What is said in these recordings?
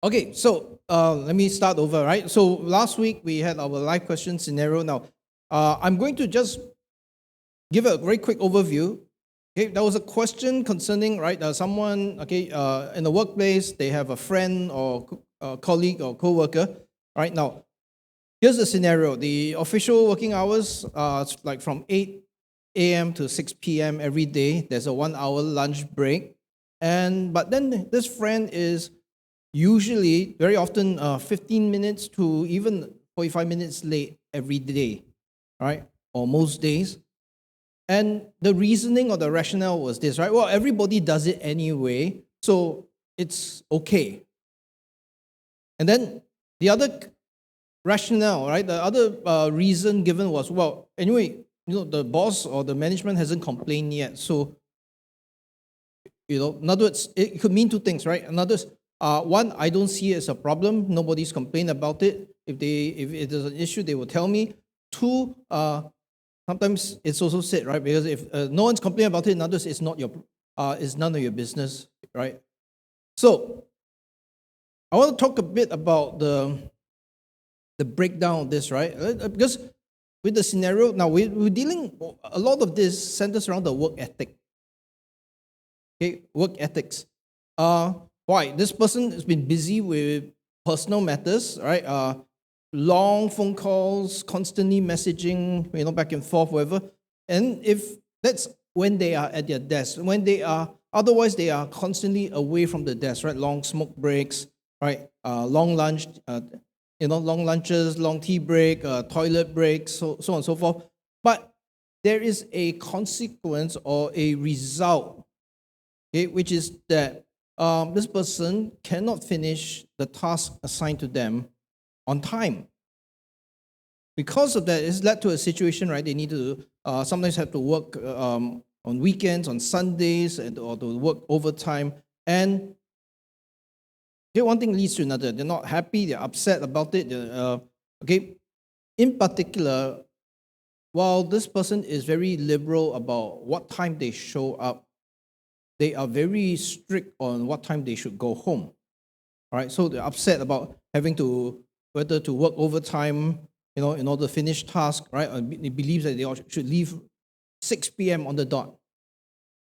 Okay, so let me start over, right? So last week we had our live question scenario. Now, I'm going to just give a very quick overview. Okay, there was a question concerning, right, someone, okay, in the workplace, they have a friend or colleague or co-worker. Right now, here's the scenario. The official working hours are like from 8 a.m. to 6 p.m. every day. There's a 1 hour lunch break. But then this friend is usually very often 15 minutes to even 45 minutes late every day, right? Or most days. And the reasoning or the rationale was this, right? Well, everybody does it anyway, so it's okay. And then the other rationale, right? The other reason given was, well, anyway, the boss or the management hasn't complained yet. So, in other words, it could mean two things, right? In other words, one, I don't see it as a problem. Nobody's complained about it. If it is an issue, they will tell me. Two, sometimes it's also said, right? Because if no one's complaining about it, in other words, it's none of your business, right? So I want to talk a bit about the breakdown of this, right? Because with the scenario now, we're dealing a lot of this centers around the work ethic. Okay, work ethics. Why? This person has been busy with personal matters, right? Long phone calls, constantly messaging, back and forth, whatever. And if that's when they are at their desk, when they are otherwise they are constantly away from the desk, right? Long smoke breaks, right? Long lunch, long lunches, long tea break, toilet breaks, so on and so forth. But there is a consequence or a result, okay, which is that this person cannot finish the task assigned to them on time. Because of that, it's led to a situation, right? They need to sometimes have to work on weekends, on Sundays, or to work overtime. And okay, one thing leads to another. They're not happy, they're upset about it. Okay, in particular, while this person is very liberal about what time they show up, they are very strict on what time they should go home. All right, so they're upset about having to whether to work overtime, in order to finish task, right? Or they believe that they should leave 6 p.m. on the dot,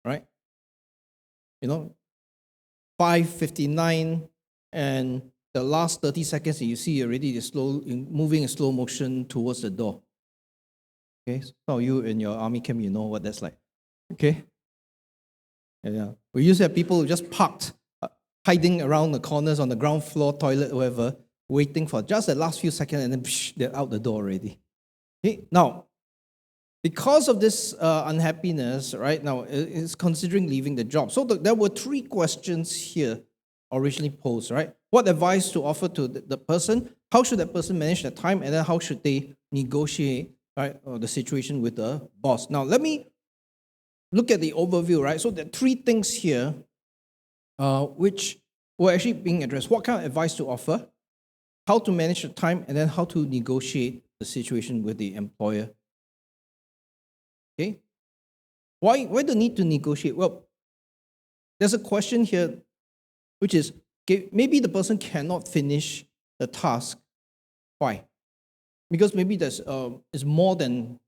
right? You know, 5:59, and the last 30 seconds that you see already is moving in slow motion towards the door. Okay, so you in your army camp, you know what that's like. Okay, yeah. We used to have people who just parked, hiding around the corners on the ground floor, toilet, whatever, waiting for just the last few seconds, and then they're out the door already. Okay, now, because of this unhappiness, right now, is considering leaving the job. So there were three questions here originally posed, right? What advice to offer to the person? How should that person manage their time? And then how should they negotiate, right, the situation with the boss? Now, let me look at the overview, right? So there are three things here which were actually being addressed. What kind of advice to offer? How to manage the time? And then how to negotiate the situation with the employer. Okay? Why the need to negotiate? Well, there's a question here, which is, okay, maybe the person cannot finish the task. Why? Because maybe there's is more than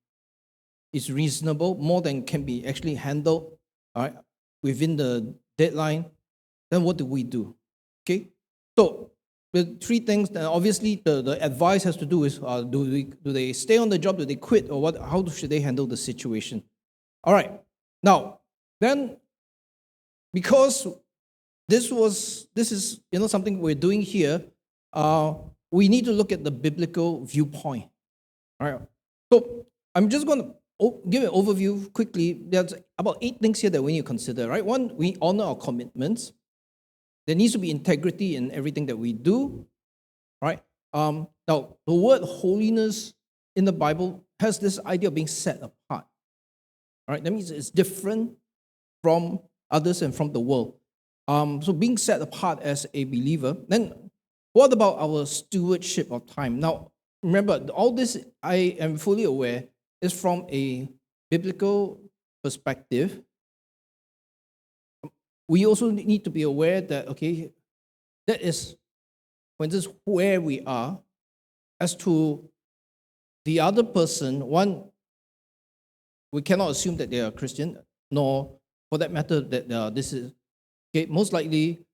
is reasonable, more than can be actually handled, all right, within the deadline. Then what do we do? Okay, so the three things. Then obviously the advice has to do with do they stay on the job? Do they quit, or what? How should they handle the situation? All right. Now, then, because this is something we're doing here, we need to look at the biblical viewpoint. All right. So I'm just going to give an overview quickly. There's about 8 things here that we need to consider. Right. One, we honor our commitments. There needs to be integrity in everything that we do. Right. Now, the word holiness in the Bible has this idea of being set apart. All right, that means it's different from others and from the world. So being set apart as a believer. Then what about our stewardship of time? Now, remember, all this I am fully aware is from a biblical perspective. We also need to be aware that, okay, that is for instance, where we are, as to the other person, one, we cannot assume that they are Christian, nor for that matter that this is, okay, most likely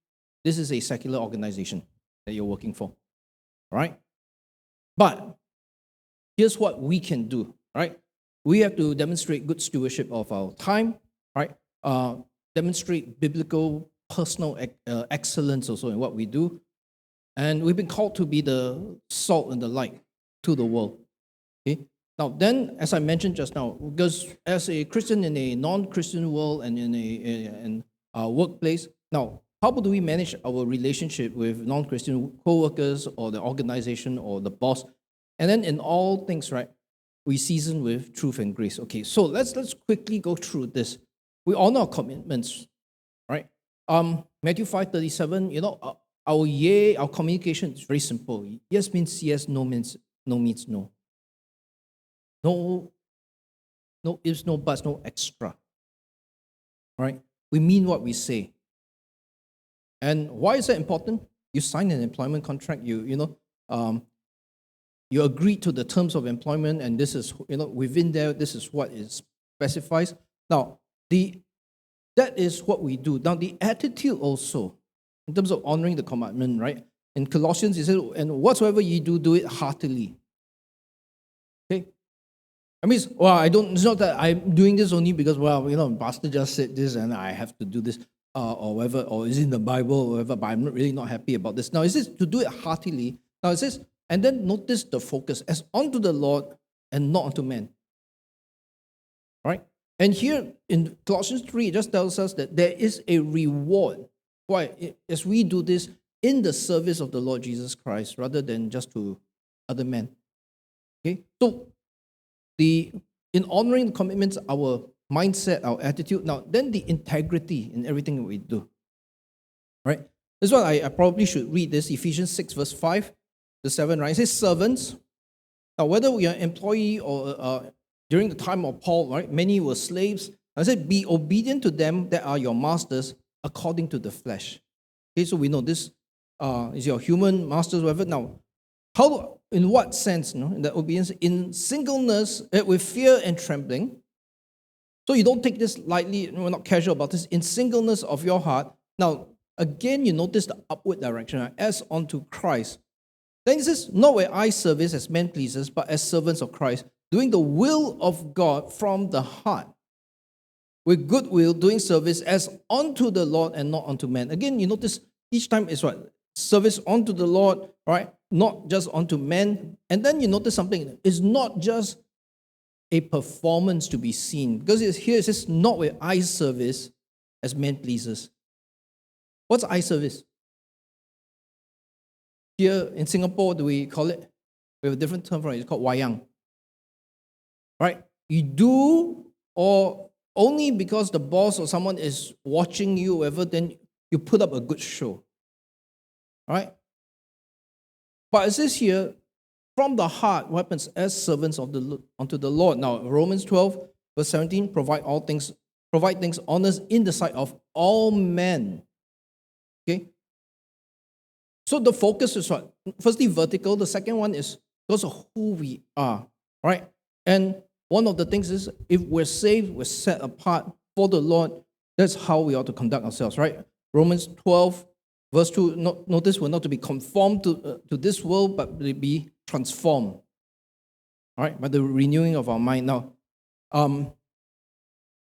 this is a secular organization that you're working for, right? But here's what we can do, right? We have to demonstrate good stewardship of our time, right? Demonstrate biblical personal excellence also in what we do. And we've been called to be the salt and the light to the world. Okay? Now, then, as I mentioned just now, because as a Christian in a non-Christian world and in a workplace, now, how do we manage our relationship with non-Christian co-workers or the organization or the boss? And then in all things, right, we season with truth and grace. Okay, so let's quickly go through this. We honor our commitments, right? Matthew 5:37, our communication is very simple. Yes means yes, no means no. No ifs, no buts, no extra. Right? We mean what we say. And why is that important? You sign an employment contract, you agree to the terms of employment, and this is, within there, this is what it specifies. Now, that is what we do. Now, the attitude also, in terms of honoring the commandment, right? In Colossians, it says, and whatsoever ye do, do it heartily. Okay? I mean, it's not that I'm doing this only because, pastor just said this and I have to do this, or whatever, or is in the Bible, or whatever, but I'm really not happy about this. Now, it says to do it heartily. Now, it says, and then notice the focus, as unto the Lord and not unto men. Right? And here in Colossians 3, it just tells us that there is a reward. Why? As we do this in the service of the Lord Jesus Christ, rather than just to other men. Okay? So, in honoring the commitments, our mindset, our attitude, now then the integrity in everything that we do. Right? This one I probably should read this, Ephesians 6, verse 5 to 7, right? It says, servants. Now, whether we are employee or during the time of Paul, right, many were slaves. I said, be obedient to them that are your masters according to the flesh. Okay, so we know this is your human masters, whatever. Now, in what sense, in the obedience? In singleness, with fear and trembling. So you don't take this lightly, we're not casual about this. In singleness of your heart. Now, again, you notice the upward direction, right? As unto Christ. Then it says, not where eye service as men pleasers, but as servants of Christ, doing the will of God from the heart, with good will, doing service as unto the Lord and not unto men. Again, you notice each time is what? Service unto the Lord, right? Not just unto men. And then you notice something. It's not just a performance to be seen. Because here it says, not with eye service as men pleasers. What's eye service? Here in Singapore, do we call it? We have a different term for it. It's called wayang. Right? You do, or only because the boss or someone is watching you, whatever, then you put up a good show. Right? But it says here, from the heart, what happens as servants of unto the Lord. Now, Romans 12, verse 17, provide things honest in the sight of all men. Okay? So the focus is what? Firstly, vertical. The second one is because of who we are. Right? And one of the things is, if we're saved, we're set apart for the Lord, that's how we ought to conduct ourselves, right? Romans 12, verse 2, notice we're not to be conformed to this world, but to be transformed, all right, by the renewing of our mind. Now,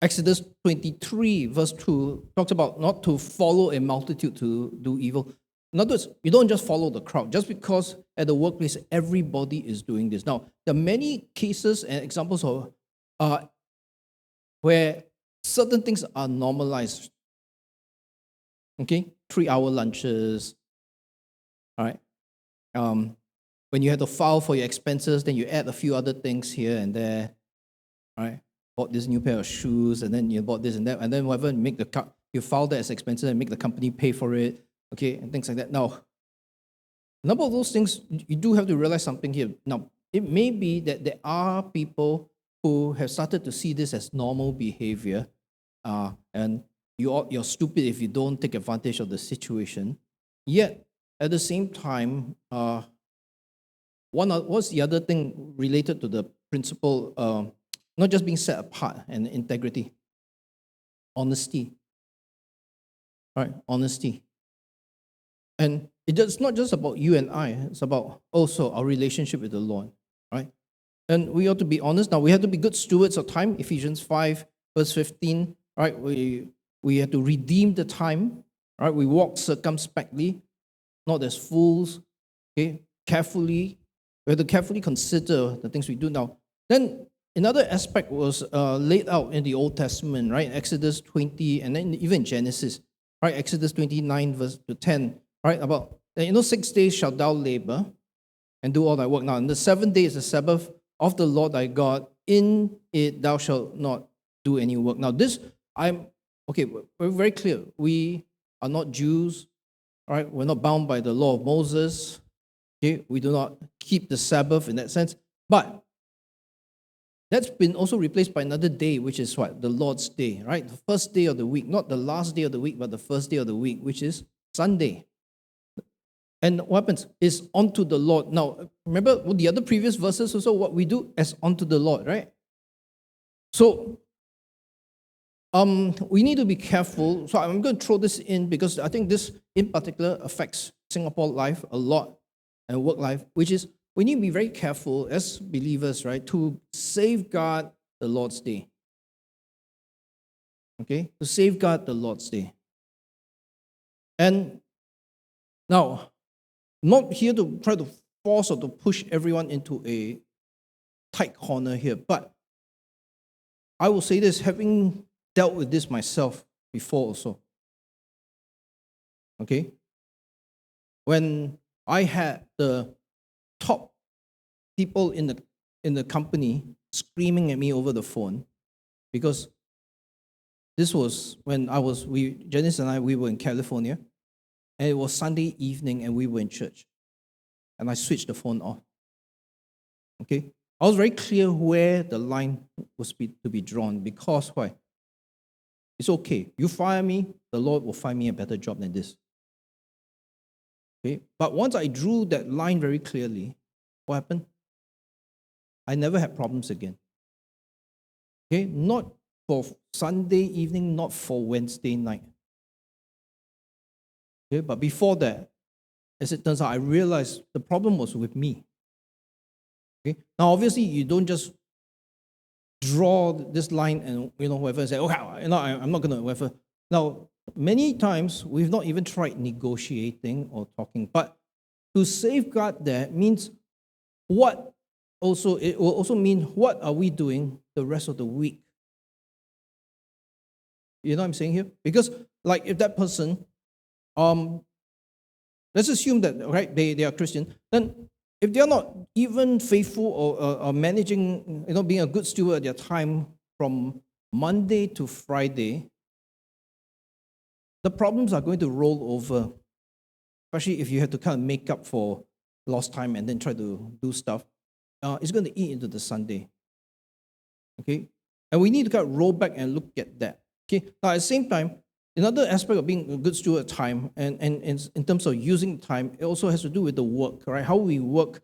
Exodus 23, verse 2, talks about not to follow a multitude to do evil. In other words, you don't just follow the crowd. Just because at the workplace, everybody is doing this. Now, there are many cases and examples of where certain things are normalized. Okay? 3-hour lunches. All right? When you have to file for your expenses, then you add a few other things here and there. All right? Bought this new pair of shoes, and then you bought this and that, and then whatever, you file that as expenses and make the company pay for it. Okay, and things like that. Now, a number of those things, you do have to realize something here. Now, it may be that there are people who have started to see this as normal behavior, and you're stupid if you don't take advantage of the situation. Yet, at the same time, what's the other thing related to the principle, not just being set apart and integrity? Honesty. Right? Honesty. And it's not just about you and I, it's about also our relationship with the Lord. Right? And we ought to be honest. Now, we have to be good stewards of time. Ephesians 5, verse 15. Right? We have to redeem the time. Right? We walk circumspectly, not as fools. Okay? Carefully. We have to carefully consider the things we do now. Then another aspect was laid out in the Old Testament, right? Exodus 20, and then even Genesis, right? Exodus 29, verse to 10, right? About, 6 days shalt thou labor and do all thy work. Now, and the 7th day is the Sabbath of the Lord thy God. In it thou shalt not do any work. Now, we're very clear. We are not Jews, right? We're not bound by the law of Moses. Okay, we do not keep the Sabbath in that sense. But that's been also replaced by another day, which is what? The Lord's Day, right? The first day of the week, not the last day of the week, but the first day of the week, which is Sunday. And what happens is unto the Lord. Now, remember the other previous verses also, what we do as unto the Lord, right? So, we need to be careful. So I'm going to throw this in because I think this in particular affects Singapore life a lot and work life, which is we need to be very careful as believers, right, to safeguard the Lord's Day. Okay? To safeguard the Lord's Day. And now, not here to try to force or to push everyone into a tight corner here, but I will say this, having dealt with this myself before also. Okay? When I had the top people in the company screaming at me over the phone because this was when Janice and I, we were in California, and it was Sunday evening and we were in church. And I switched the phone off. Okay? I was very clear where the line was to be drawn because why? It's okay. You fire me, the Lord will find me a better job than this. Okay? But once I drew that line very clearly, what happened? I never had problems again. Okay? Not for Sunday evening, not for Wednesday night. Okay? But before that, as it turns out, I realized the problem was with me. Okay? Now, obviously, you don't just draw this line and whoever say, okay, I'm not going to whoever. Now, many times we've not even tried negotiating or talking, but to safeguard that means it will also mean what are we doing the rest of the week? You know what I'm saying here? Because like if that person, let's assume that right they are Christian, then if they are not even faithful or managing, being a good steward of their time from Monday to Friday, the problems are going to roll over, especially if you have to kind of make up for lost time and then try to do stuff. It's going to eat into the Sunday. Okay? And we need to kind of roll back and look at that. Okay? Now, at the same time, another aspect of being a good steward of time and in terms of using time, it also has to do with the work, right? How we work.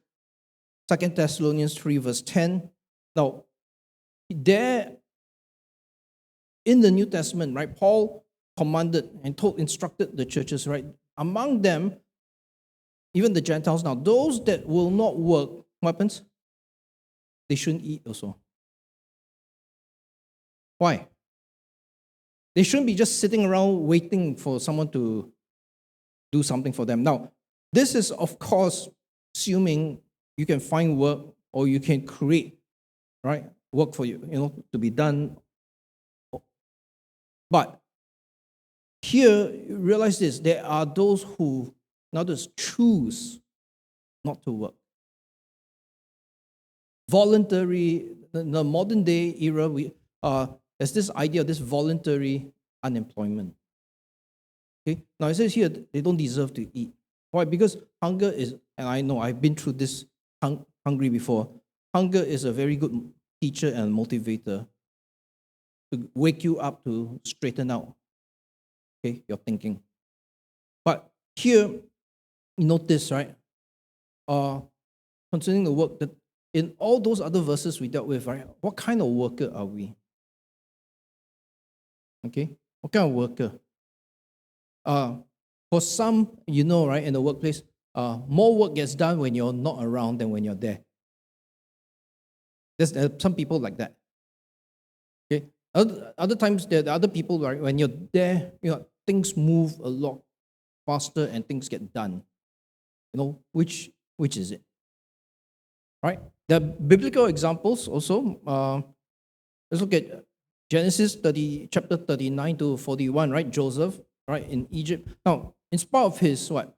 2 Thessalonians 3, verse 10. Now, there in the New Testament, right, Paul commanded and instructed the churches, right? Among them, even the Gentiles now, those that will not work, what happens? They shouldn't eat also. Why? They shouldn't be just sitting around waiting for someone to do something for them. Now, this is, of course, assuming you can find work or you can create, right, work for you, to be done. But here, realize this, there are those who not just choose not to work. Voluntary, in the modern day era, there's this idea of this voluntary unemployment. Okay? Now it says here, they don't deserve to eat. Why? Because hunger is, and I know I've been through this hungry before, hunger is a very good teacher and motivator to wake you up to straighten out, okay, your thinking. But here, You notice, right? Concerning the work that in all those other verses we dealt with, right? What kind of worker are we? Okay, what kind of worker? For some, right, in the workplace, more work gets done when you're not around than when you're there. There's some people like that. Okay, other times there are other people, right? When you're there, things move a lot faster and things get done. Which is it? Right? The biblical examples also. Let's look at Genesis 30, chapter 39 to 41, right? Joseph, right, in Egypt. Now, in spite of his what?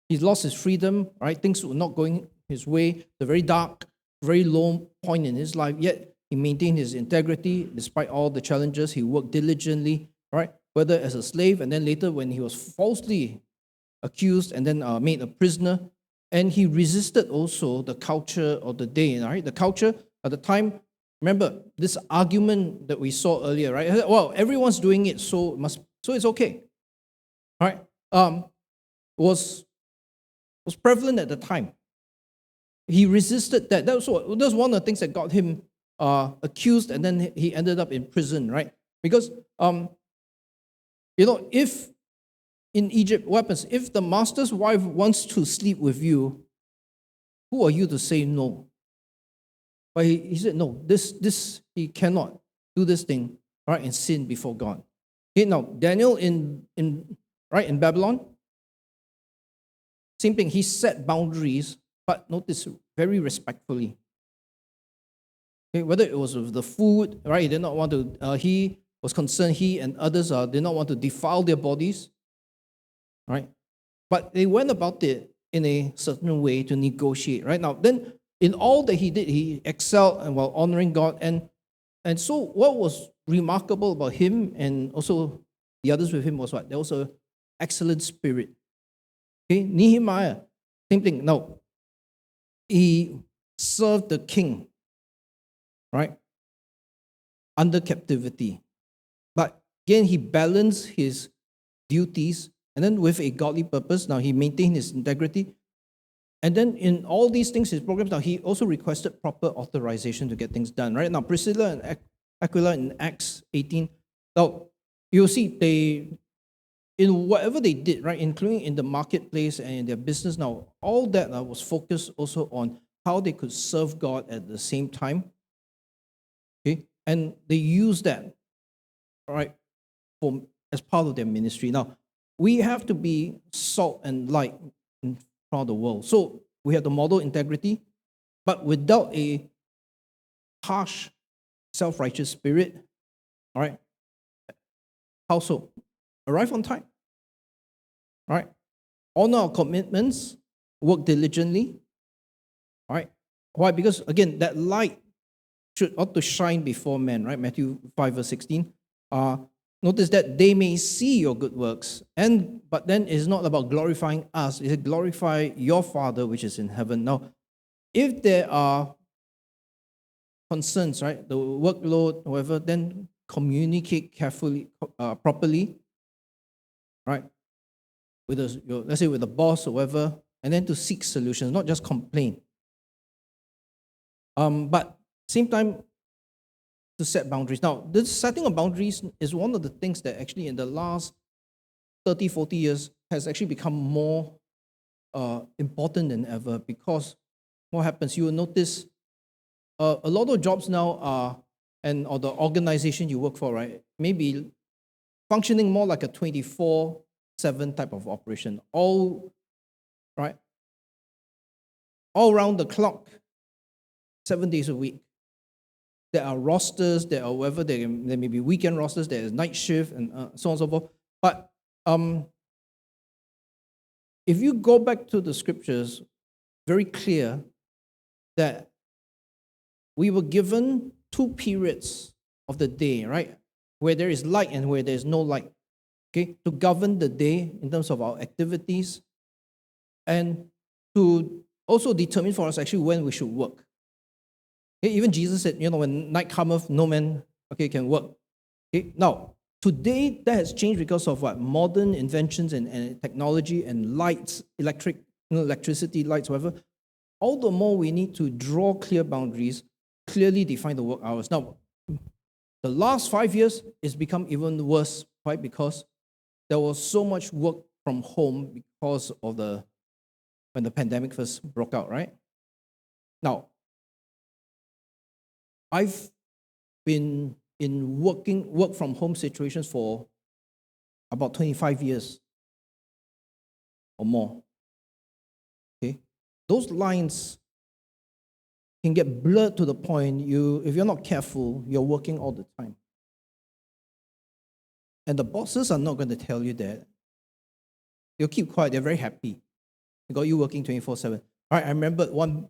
He lost his freedom, right? Things were not going his way. The very dark, very low point in his life, yet he maintained his integrity despite all the challenges. He worked diligently, right? Whether as a slave and then later when he was falsely accused and then made a prisoner. And he resisted also the culture of the day, right? The culture at the time, remember this argument that we saw earlier, right? Well, everyone's doing it, so it's okay, right? Was prevalent at the time. He resisted that. That was one of the things that got him accused, and then he ended up in prison, right? Because if in Egypt, what happens? If the master's wife wants to sleep with you, who are you to say no? But he said, no, this he cannot do this thing, right, and sin before God. Okay, now, Daniel in Babylon, same thing. He set boundaries, but notice, very respectfully. Okay, whether it was with the food, right, he did not want to, he was concerned, he and others did not want to defile their bodies. Right? But they went about it in a certain way to negotiate, right? Now, then, in all that he did, he excelled and while honoring God. And so what was remarkable about him and also the others with him was what? There was an excellent spirit. Okay, Nehemiah, same thing. Now, he served the king, right, under captivity. But again, he balanced his duties and then with a godly purpose. Now, he maintained his integrity. And then in all these things, his programs, now he also requested proper authorization to get things done, right? Now, Priscilla and Aquila in Acts 18, now, you'll see in whatever they did, right, including in the marketplace and in their business, now, all that was focused also on how they could serve God at the same time. Okay? And they used that, right, as part of their ministry. Now, we have to be salt and light in front of the world. So we have to model integrity, but without a harsh, self-righteous spirit. All right. How so? Arrive on time. All right. Honor our commitments. Work diligently. All right. Why? Because again, that light ought to shine before men. Right. Matthew 5 verse 16. Notice that they may see your good works, but then it's not about glorifying us, it's glorify your Father which is in heaven. Now, if there are concerns, right, the workload, whatever, then communicate carefully, properly, right, let's say with the boss or whatever, and then to seek solutions, not just complain. But same time, to set boundaries. Now, this setting of boundaries is one of the things that actually in the last 30, 40 years has actually become more important than ever, because what happens, you will notice a lot of jobs now or the organization you work for, right, may be functioning more like a 24/7 type of operation, all around the clock, 7 days a week. There are rosters, there are whatever, there may be weekend rosters, there is night shift, and so on and so forth. But if you go back to the scriptures, very clear that we were given 2 periods of the day, right? Where there is light and where there is no light. Okay? To govern the day in terms of our activities and to also determine for us actually when we should work. Okay, even Jesus said, when night cometh, no man can work. Okay, now, today that has changed because of what? Modern inventions and technology and lights, electric electricity, lights, whatever, all the more we need to draw clear boundaries, clearly define the work hours. Now, the last 5 years, it's become even worse, right? Because there was so much work from home because of when the pandemic first broke out, right? Now, I've been in work from home situations for about 25 years or more. Okay? Those lines can get blurred to the point if you're not careful, you're working all the time. And the bosses are not going to tell you that. They'll keep quiet, they're very happy. They got you working 24/7. All right, I remember one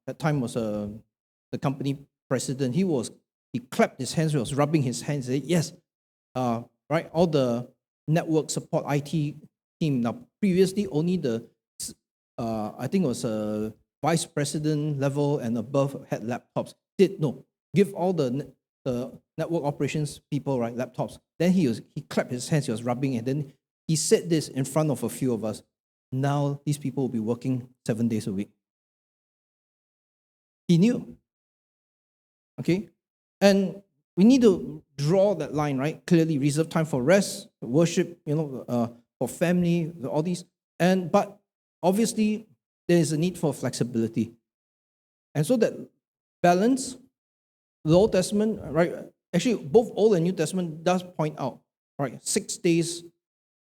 that time was the company president. He clapped his hands, he was rubbing his hands, said, yes, right, all the network support IT team. Now, previously, only I think it was a vice president level and above had laptops. Give all the network operations people, right, laptops. Then he clapped his hands, he was rubbing it. Then he said this in front of a few of us. Now these people will be working 7 days a week. He knew. Okay? And we need to draw that line, right? Clearly, reserve time for rest, worship, for family, all these. But obviously, there is a need for flexibility. And so that balance, the Old Testament, right? Actually, both Old and New Testament does point out, right? 6 days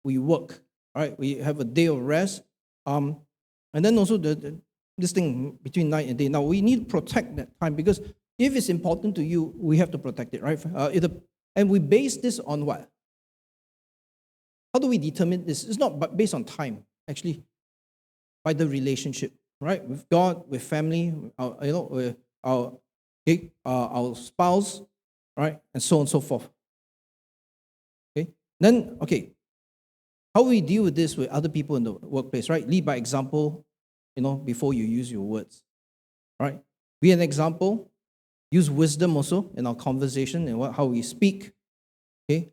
we work, right? We have a day of rest. And then also this thing between night and day. Now, we need to protect that time because if it's important to you, we have to protect it, right? And we base this on what? How do we determine this? It's not based on time, actually, by the relationship, right? With God, with family, with our spouse, right? And so on and so forth. Okay? Then, how we deal with this with other people in the workplace, right? Lead by example, before you use your words, right? Be an example. Use wisdom also in our conversation and how we speak. Okay?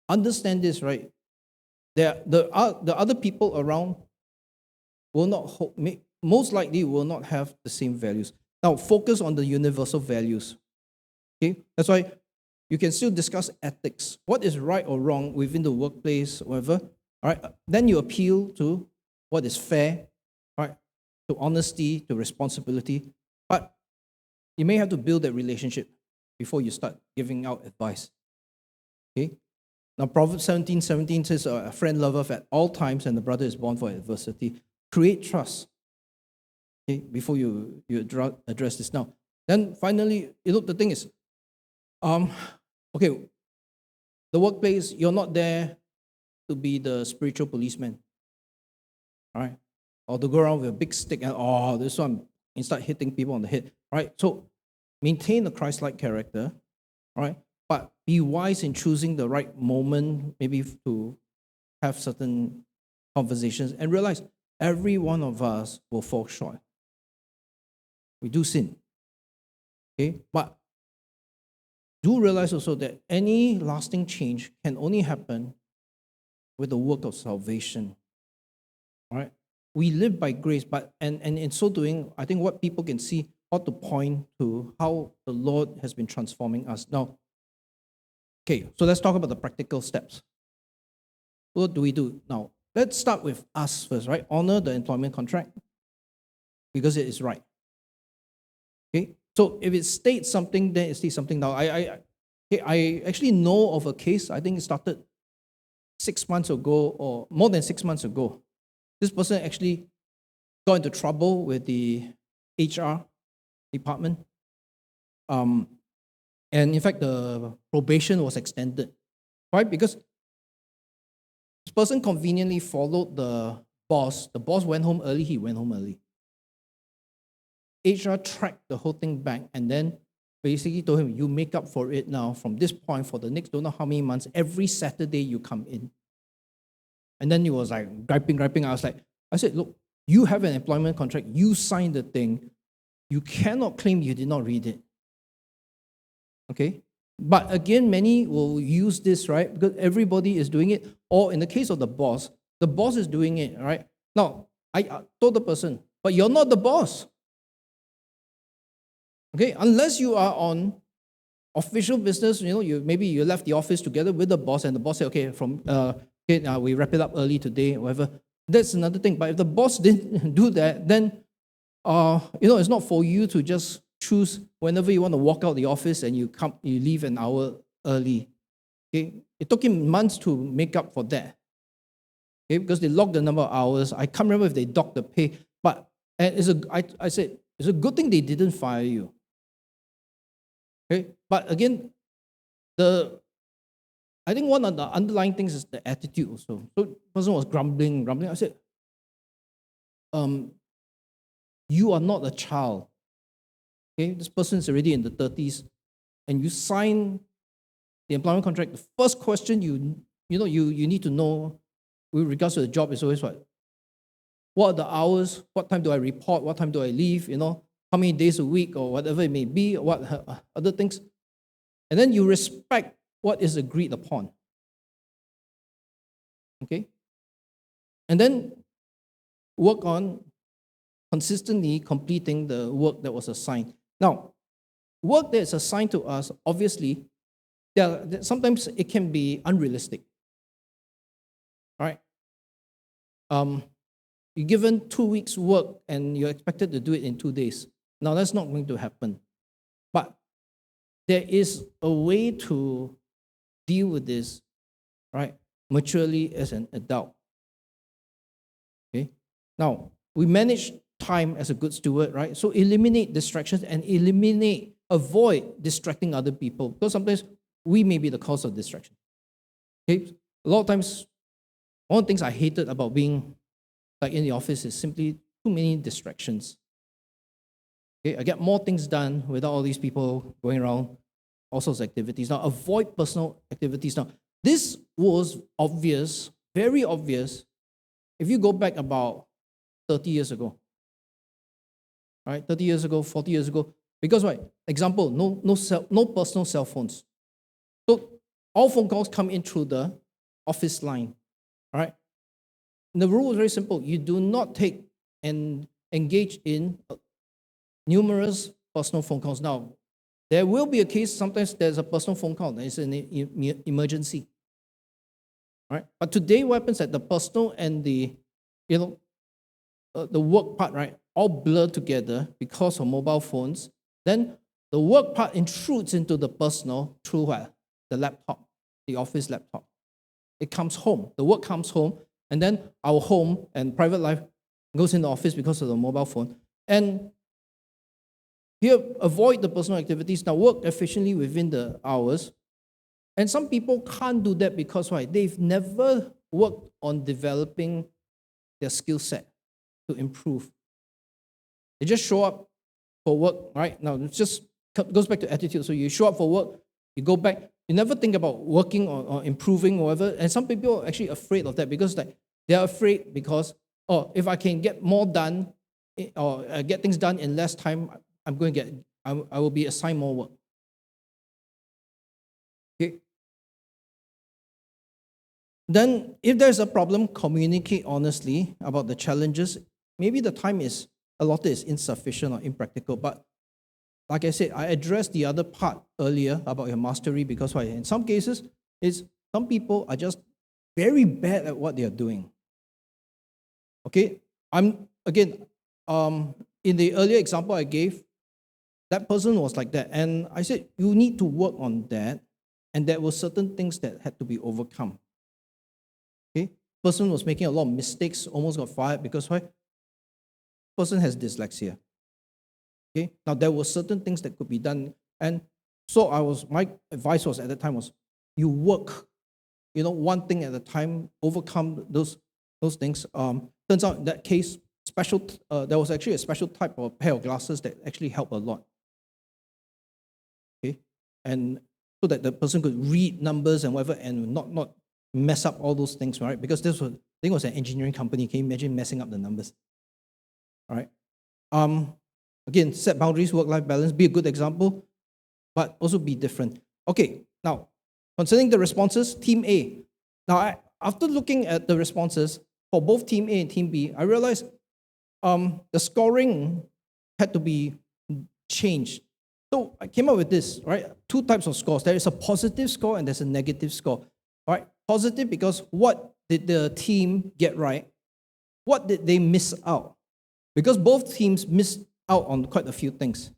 Understand this, right? The other people around will not most likely will not have the same values. Now, focus on the universal values. Okay? That's why you can still discuss ethics. What is right or wrong within the workplace, whatever. All right? Then you appeal to what is fair, right? To honesty, to responsibility. But you may have to build that relationship before you start giving out advice. Okay? Now, Proverbs 17:17 says, a friend loveth at all times, and the brother is born for adversity. Create trust. Okay? Before you address this now. Then finally, the thing is, the workplace, you're not there to be the spiritual policeman. All right? Or to go around with a big stick and, this one, and start hitting people on the head. Right? So maintain a Christ-like character, right? But be wise in choosing the right moment, maybe to have certain conversations, and realize every one of us will fall short. We do sin. Okay? But do realize also that any lasting change can only happen with the work of salvation. All right? We live by grace, but and in so doing, I think what people can see ought to point to how the Lord has been transforming us. Now, so let's talk about the practical steps. What do we do? Now, let's start with us first, right? Honor the employment contract because it is right. Okay? So if it states something, then it states something. Now, I actually know of a case, I think it started 6 months ago or more than 6 months ago. This person actually got into trouble with the HR department. And in fact, the probation was extended, right? Because this person conveniently followed the boss. The boss went home early, he went home early. HR tracked the whole thing back and then basically told him, you make up for it now from this point for the next don't know how many months. Every Saturday you come in. And then he was like griping. I said, look, you have an employment contract. You signed the thing. You cannot claim you did not read it. Okay? But again, many will use this, right? Because everybody is doing it. Or in the case of the boss, The boss is doing it, right? Now, I told the person, but you're not the boss. Okay, unless you are on official business, maybe you left the office together with the boss, and the boss said, okay, we wrap it up early today, whatever. That's another thing. But if the boss didn't do that, then it's not for you to just choose whenever you want to walk out the office and you leave an hour early. Okay, it took him months to make up for that. Okay, because they logged the number of hours. I can't remember if they docked the pay, but I said it's a good thing they didn't fire you. Okay, but again, I think one of the underlying things is the attitude also. So the person was grumbling. I said, you are not a child. Okay, this person is already in the 30s, and you sign the employment contract. The first question you need to know with regards to the job is always what? What are the hours? What time do I report? What time do I leave? How many days a week or whatever it may be, or what other things. And then you respect what is agreed upon. Okay? And then work on consistently completing the work that was assigned. Now, work that is assigned to us, obviously, sometimes it can be unrealistic. Right? You're given 2 weeks' work and you're expected to do it in 2 days. Now, that's not going to happen. But there is a way to deal with this, right, maturely as an adult. Okay? Now, we manage time as a good steward, right? So eliminate distractions and avoid distracting other people, because sometimes we may be the cause of distraction. Okay? A lot of times, one of the things I hated about being in the office is simply too many distractions. Okay? I get more things done without all these people going around, all sorts of activities. Now, avoid personal activities. Now, this was obvious, very obvious, if you go back about 30 years ago. Right? 30 years ago, 40 years ago. Because what? Example, no personal cell phones. So all phone calls come in through the office line. All right? And the rule is very simple. You do not take and engage in numerous personal phone calls. Now, there will be a case, sometimes there's a personal phone call, it's an emergency. Right? But today, what happens at the personal and the work part, right, all blur together because of mobile phones. Then the work part intrudes into the personal through what? The laptop, the office laptop. It comes home. The work comes home, and then our home and private life goes in the office because of the mobile phone. And here, avoid the personal activities. Now, work efficiently within the hours. And some people can't do that because why? They've never worked on developing their skill set to improve. They just show up for work, right? Now, it just goes back to attitude. So you show up for work, you go back, you never think about working or improving or whatever. And some people are actually afraid of that because they're afraid because, if I can get more done or get things done in less time, I will be assigned more work. Okay. Then, if there's a problem, communicate honestly about the challenges. Maybe the time allotted is insufficient or impractical, but like I said, I addressed the other part earlier about your mastery because why? In some cases, some people are just very bad at what they are doing. Okay, in the earlier example I gave, that person was like that, and I said you need to work on that, and there were certain things that had to be overcome. Okay, person was making a lot of mistakes, almost got fired because why? Person has dyslexia. Okay, now there were certain things that could be done, and so my advice was at that time was you work, one thing at a time, overcome those things. Turns out in that case, there was actually a special type of pair of glasses that actually helped a lot. Okay, and so that the person could read numbers and whatever, and not mess up all those things, right? Because I think it was an engineering company. Can you imagine messing up the numbers? All right. Again, set boundaries, work-life balance, be a good example, but also be different. Okay, now, concerning the responses, Team A. Now, after looking at the responses, for both Team A and Team B, I realized the scoring had to be changed. So I came up with this, right? Two types of scores. There is a positive score and there's a negative score. All right? Positive because what did the team get right? What did they miss out? Because both teams missed out on quite a few things.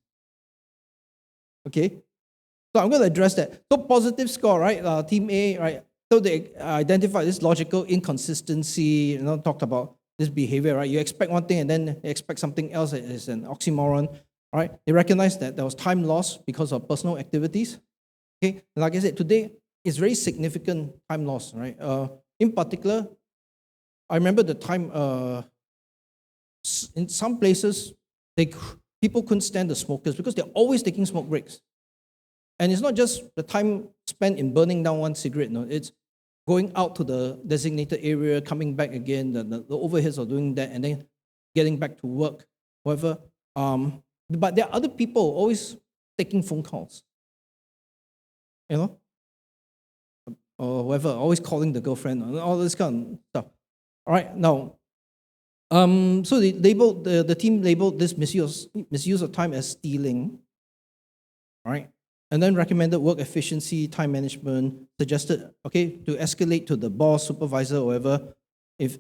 Okay? So I'm going to address that. So positive score, right? Team A, right? So they identify this logical inconsistency, talked about this behavior, right? You expect one thing and then you expect something else. It is an oxymoron, right? They recognize that there was time loss because of personal activities. Okay, like I said, today is very significant time loss, right? In particular, I remember the time in some places, people couldn't stand the smokers because they're always taking smoke breaks. And it's not just the time spent in burning down one cigarette, no, it's going out to the designated area, coming back again, the overheads are doing that, and then getting back to work, whatever. But there are other people always taking phone calls, or whatever, always calling the girlfriend, all this kind of stuff. All right, now, so they labeled the team labeled this misuse of time as stealing, all right, and then recommended work efficiency, time management, suggested to escalate to the boss, supervisor, or whatever.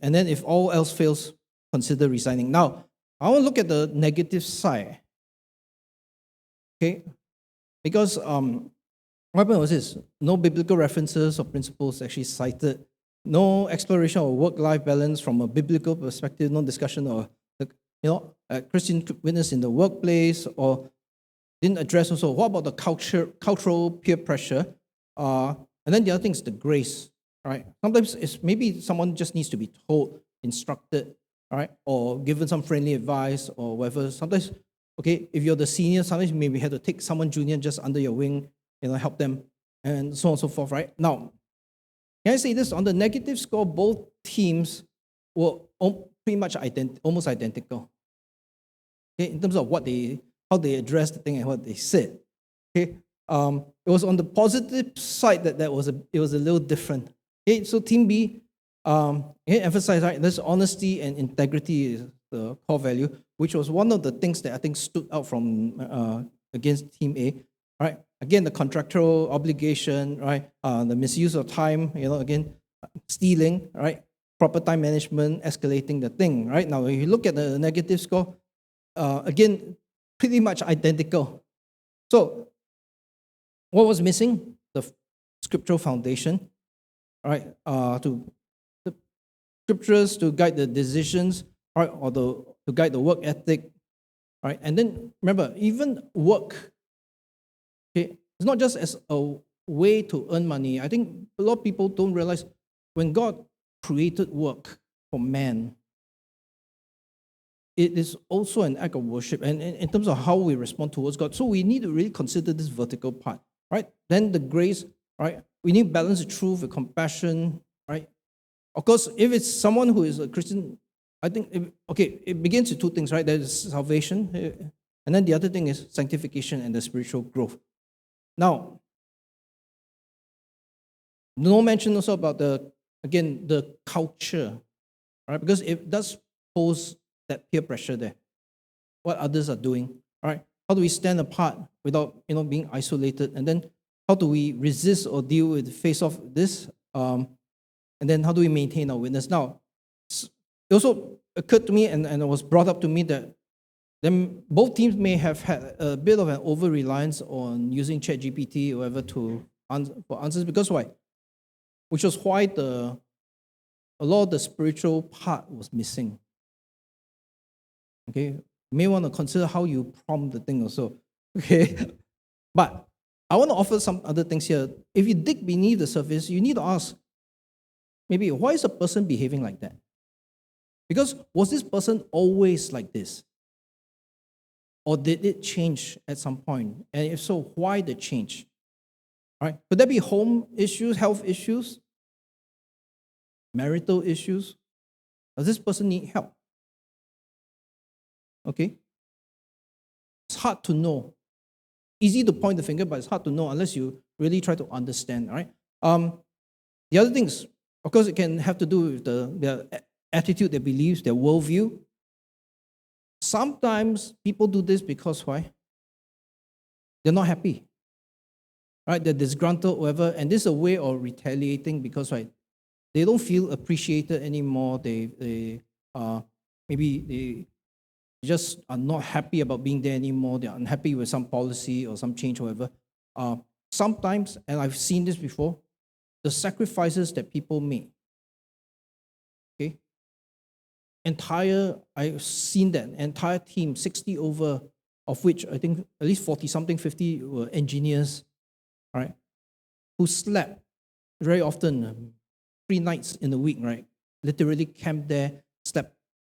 And then if all else fails, consider resigning. Now, I want to look at the negative side. Okay, because what happened was this: no biblical references or principles actually cited. No exploration of work-life balance from a biblical perspective. No discussion of Christian witness in the workplace, or didn't address also what about the cultural peer pressure. And then the other thing is the grace. Right? Sometimes it's maybe someone just needs to be told, instructed, right, or given some friendly advice or whatever. Sometimes, if you're the senior, sometimes you maybe have to take someone junior just under your wing, help them, and so on and so forth. Right? Now, can I say this? On the negative score, both teams were pretty much almost identical. Okay, in terms of how they addressed the thing and what they said. Okay, it was on the positive side that it was a little different. Okay, so Team B emphasized, right, this honesty and integrity is the core value, which was one of the things that I think stood out from against Team A. Right. Again, the contractual obligation, right? The misuse of time, again, stealing, right? Proper time management, escalating the thing, right? Now, if you look at the negative score, again, pretty much identical. So, what was missing? The scriptural foundation, right? To the scriptures to guide the decisions, right? Or to guide the work ethic, right? And then remember, even work. It's not just as a way to earn money. I think a lot of people don't realize when God created work for man, it is also an act of worship, and in terms of how we respond towards God. So we need to really consider this vertical part, right? Then the grace, right? We need to balance the truth with compassion, right? Of course, if it's someone who is a Christian, I think, it begins with two things, right? There's salvation, and then the other thing is sanctification and the spiritual growth. Now, no mention also about the culture, right? Because it does pose that peer pressure there. What others are doing, right? How do we stand apart without being isolated? And then how do we resist or deal with face off this? And then how do we maintain our witness? Now, it also occurred to me and it was brought up to me that then both teams may have had a bit of an over-reliance on using ChatGPT or whatever for answers. Because why? Which was why a lot of the spiritual part was missing. Okay, you may want to consider how you prompt the thing also. Okay, but I want to offer some other things here. If you dig beneath the surface, you need to ask, maybe, why is a person behaving like that? Because was this person always like this? Or did it change at some point? And if so, why the change? Right? Could there be home issues, health issues, marital issues? Does this person need help? Okay? It's hard to know. Easy to point the finger, but it's hard to know unless you really try to understand, right? The other things, of course, it can have to do with the attitude, their beliefs, their worldview. Sometimes people do this because why? They're not happy, right? They're disgruntled, whatever, and this is a way of retaliating because, right, they don't feel appreciated anymore. They maybe they just are not happy about being there anymore. They're unhappy with some policy or some change, whatever. Sometimes, and I've seen this before, the sacrifices that people make. Okay, I've seen that entire team, 60 over, of which I think at least 40 something, 50 were engineers, right, who slept very often, 3 nights in a week, right? Literally camped there, slept,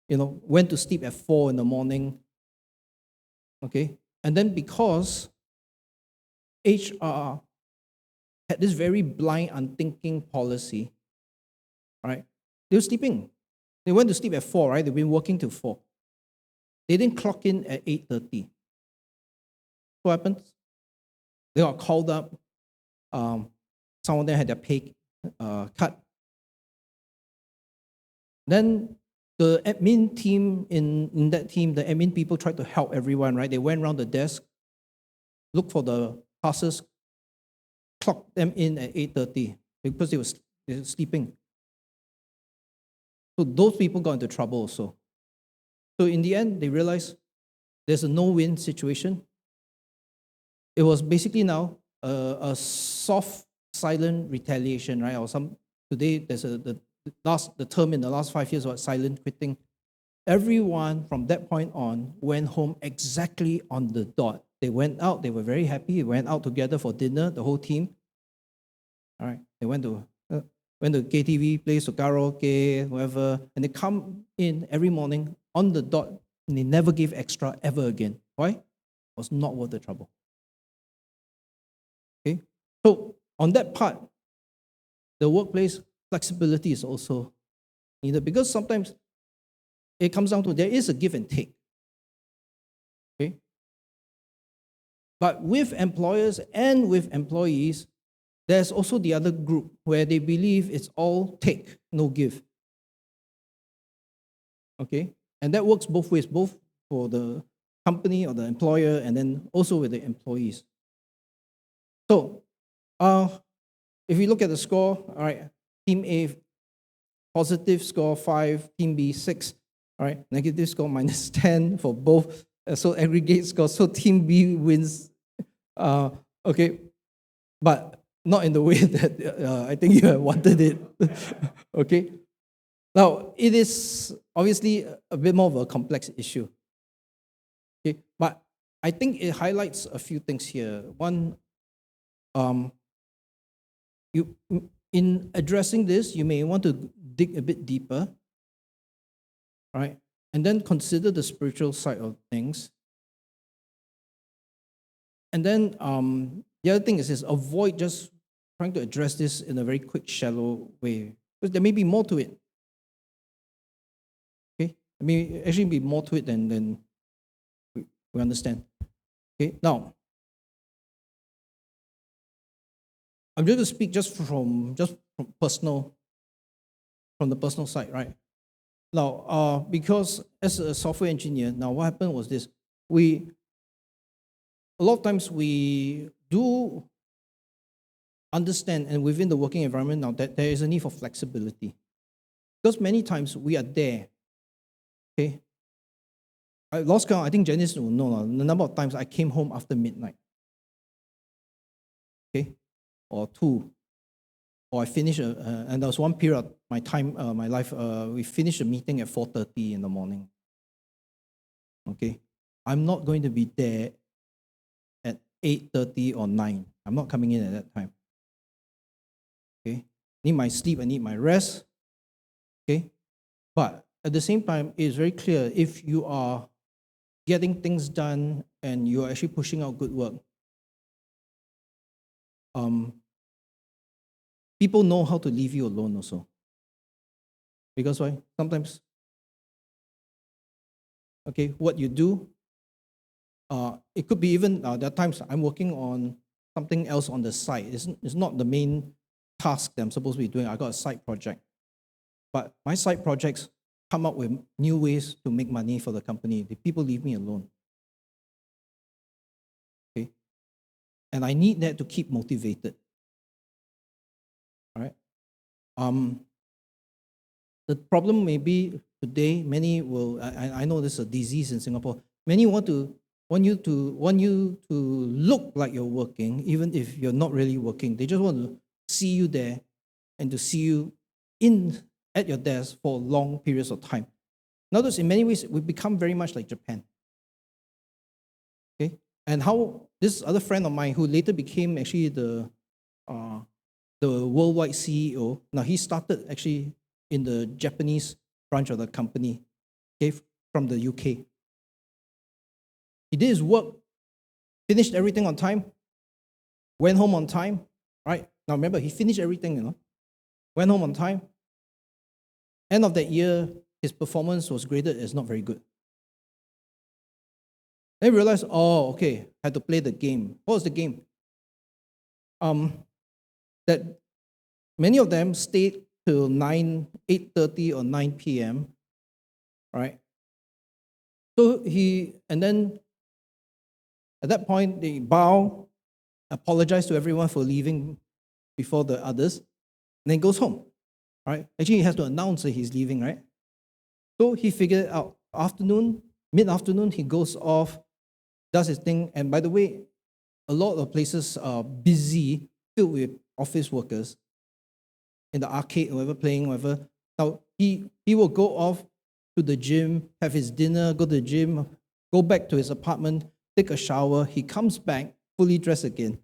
went to sleep at 4 in the morning. Okay, and then because HR had this very blind, unthinking policy, right? They were sleeping. They went to sleep at 4, right? They've been working till 4. They didn't clock in at 8:30. What happens? They got called up. Some of them had their pay cut. Then the admin team in that team, the admin people tried to help everyone, right? They went around the desk, looked for the passes, clocked them in at 8:30 because they were sleeping. So those people got into trouble also. So in the end, they realized there's a no-win situation. It was basically now a soft, silent retaliation, right? Or today there's the term in the last 5 years was silent quitting. Everyone from that point on went home exactly on the dot. They went out, they were very happy. They went out together for dinner, the whole team. All right, they went to KTV, play karaoke, whatever, and they come in every morning on the dot, and they never gave extra ever again. Why? It was not worth the trouble. Okay, so on that part, the workplace flexibility is also needed because sometimes it comes down to there is a give and take. Okay, but with employers and with employees, there's also the other group where they believe it's all take, no give. Okay, and that works both ways, both for the company or the employer, and then also with the employees. So, if you look at the score, all right, Team A, positive score 5, Team B 6, all right, negative score minus 10 for both. So aggregate score. So Team B wins. Okay, but not in the way that I think you have wanted it. Okay. Now it is obviously a bit more of a complex issue. Okay, but I think it highlights a few things here. One, in addressing this, you may want to dig a bit deeper, right? And then consider the spiritual side of things. And then the other thing is avoid just trying to address this in a very quick, shallow way. Because there may be more to it. Okay? There may actually be more to it than we understand. Okay, now, I'm going to speak just from the personal side, right? Now, because as a software engineer, now what happened was this: a lot of times we do understand, and within the working environment now, that there is a need for flexibility, because many times we are there. Okay, I lost count. I think Janice will know the number of times I came home after midnight. Okay, or 2. Or I finished, and there was one period of my life, we finished a meeting at 4:30 in the morning. Okay, I'm not going to be there at 8:30 or 9. I'm not coming in at that time. Okay, I need my sleep, I need my rest. Okay, but at the same time, it's very clear if you are getting things done and you are actually pushing out good work, people know how to leave you alone also. Because why? Sometimes, okay, what you do, it could be even, there are times I'm working on something else on the side. It's not the main task that I'm supposed to be doing. I got a side project. But my side projects, come up with new ways to make money for the company. The people leave me alone. Okay? And I need that to keep motivated. All right? The problem may be today, many will, I know this is a disease in Singapore, many want you to look like you're working, even if you're not really working. They just want to see you there and to see you at your desk for long periods of time. Notice in many ways, we become very much like Japan. Okay? And how this other friend of mine who later became actually the worldwide CEO, now he started actually in the Japanese branch of the company, okay, from the UK. He did his work, finished everything on time, went home on time, right? Now remember, he finished everything, went home on time. End of that year, his performance was graded as not very good. Then he realized, okay, I had to play the game. What was the game? That many of them stayed till 8:30 or 9 p.m., right? So and then at that point, they bow, apologize to everyone for leaving before the others, and then goes home, right? Actually, he has to announce that he's leaving, right? So he figured out mid-afternoon, he goes off, does his thing. And by the way, a lot of places are busy, filled with office workers in the arcade, whatever, playing, whatever. Now, he will go off to the gym, have his dinner, go to the gym, go back to his apartment, take a shower. He comes back, fully dressed again,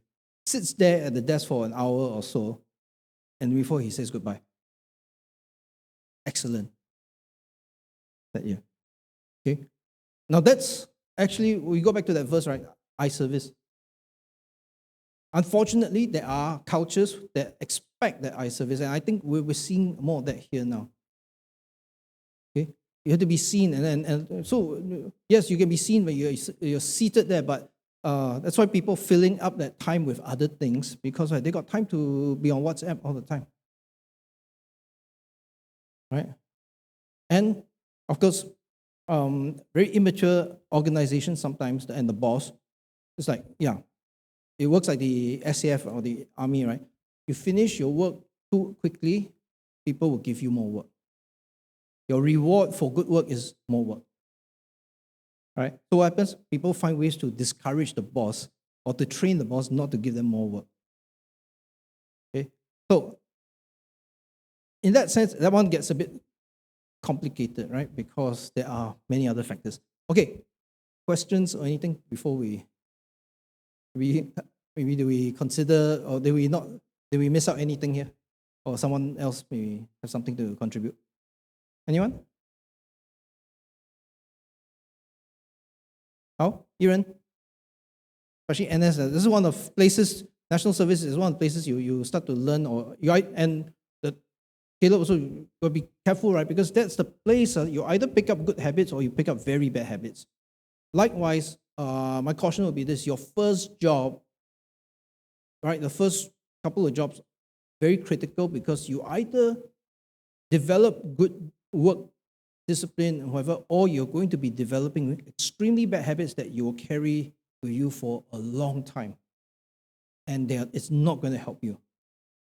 sits there at the desk for an hour or so, and before he says goodbye. Excellent. That year. Okay. Now that's actually, we go back to that verse, right? Eye service. Unfortunately, there are cultures that expect that eye service, and I think we're seeing more of that here now. Okay, you have to be seen, and so yes, you can be seen when you're seated there, but that's why people filling up that time with other things because they got time to be on WhatsApp all the time, right? And of course, very immature organizations sometimes, and the boss, it's like, yeah, it works like the SAF or the army, right? You finish your work too quickly, people will give you more work. Your reward for good work is more work. Right? So what happens? People find ways to discourage the boss or to train the boss not to give them more work. Okay? So in that sense, that one gets a bit complicated, right? Because there are many other factors. Okay, questions or anything before maybe do we consider, or did we miss out anything here? Or someone else may have something to contribute? Anyone? How? Iran? Especially NS, this is one of places, national service is one of the places you start to learn, and Caleb also got to be careful, right? Because that's the place you either pick up good habits or you pick up very bad habits. Likewise, my caution would be this: your first job, right? The first couple of jobs, very critical because you either develop good work discipline and whatever, or you're going to be developing extremely bad habits that you will carry with you for a long time. And it's not going to help you.